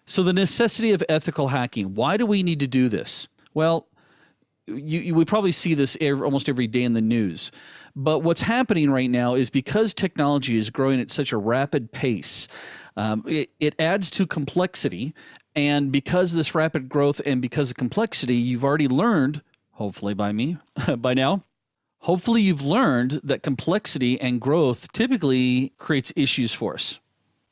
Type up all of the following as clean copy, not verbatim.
So the necessity of ethical hacking. Why do we need to do this? Well, we probably see this almost every day in the news. But what's happening right now is because technology is growing at such a rapid pace, it adds to complexity. And because of this rapid growth and because of complexity, you've already learned, hopefully by me, by now, hopefully you've learned that complexity and growth typically creates issues for us.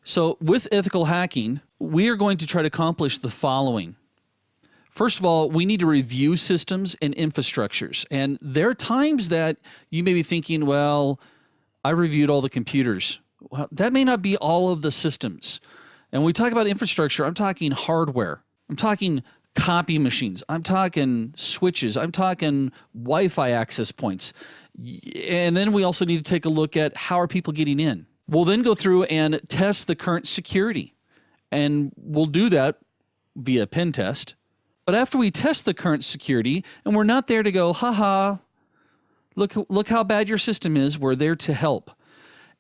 So with ethical hacking, we are going to try to accomplish the following. First of all, we need to review systems and infrastructures. And there are times that you may be thinking, well, I reviewed all the computers. Well, that may not be all of the systems. And when we talk about infrastructure, I'm talking hardware. I'm talking copy machines. I'm talking switches. I'm talking Wi-Fi access points. And then we also need to take a look at how are people getting in. We'll then go through and test the current security. And we'll do that via pen test. But after we test the current security, and we're not there to go, haha, look how bad your system is, we're there to help.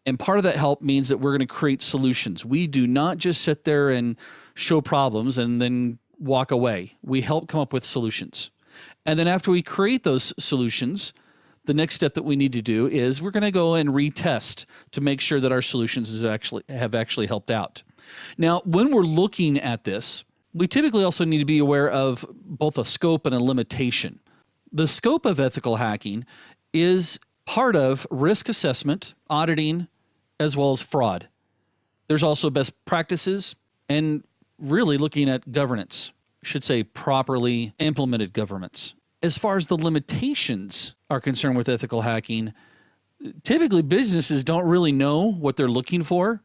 And part of that help means that we're going to create solutions. We do not just sit there and show problems and then walk away. We help come up with solutions. And then after we create those solutions, the next step that we need to do is we're going to go and retest to make sure that our solutions have actually helped out. Now, when we're looking at this, we typically also need to be aware of both a scope and a limitation. The scope of ethical hacking is part of risk assessment, auditing, as well as fraud. There's also best practices and really looking at governance, I should say properly implemented governance. As far as the limitations are concerned with ethical hacking, typically businesses don't really know what they're looking for,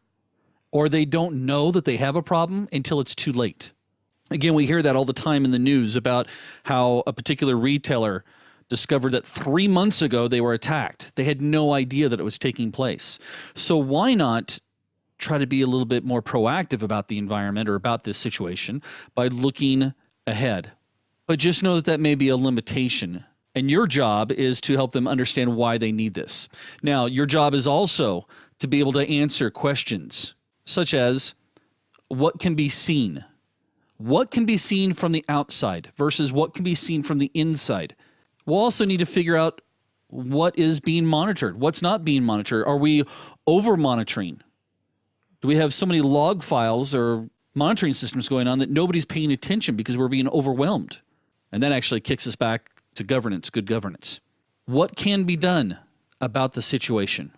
or they don't know that they have a problem until it's too late. Again, we hear that all the time in the news about how a particular retailer discovered that 3 months ago they were attacked. They had no idea that it was taking place. So why not try to be a little bit more proactive about the environment or about this situation by looking ahead? But just know that that may be a limitation. And your job is to help them understand why they need this. Now, your job is also to be able to answer questions such as what can be seen? What can be seen from the outside versus what can be seen from the inside? We'll also need to figure out what is being monitored, what's not being monitored. Are we over-monitoring? Do we have so many log files or monitoring systems going on that nobody's paying attention because we're being overwhelmed? And that actually kicks us back to governance, good governance. What can be done about the situation?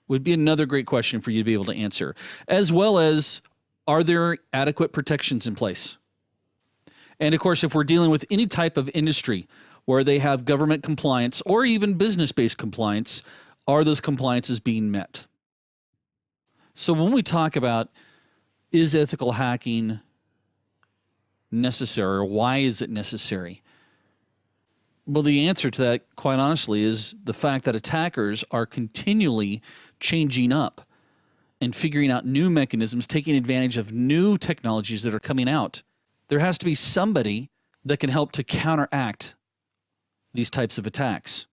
Would be another great question for you to be able to answer, as well as are there adequate protections in place? And of course, if we're dealing with any type of industry where they have government compliance or even business-based compliance, are those compliances being met? So when we talk about is ethical hacking necessary or why is it necessary? Well, the answer to that, quite honestly, is the fact that attackers are continually changing up and figuring out new mechanisms, taking advantage of new technologies that are coming out. There has to be somebody that can help to counteract these types of attacks.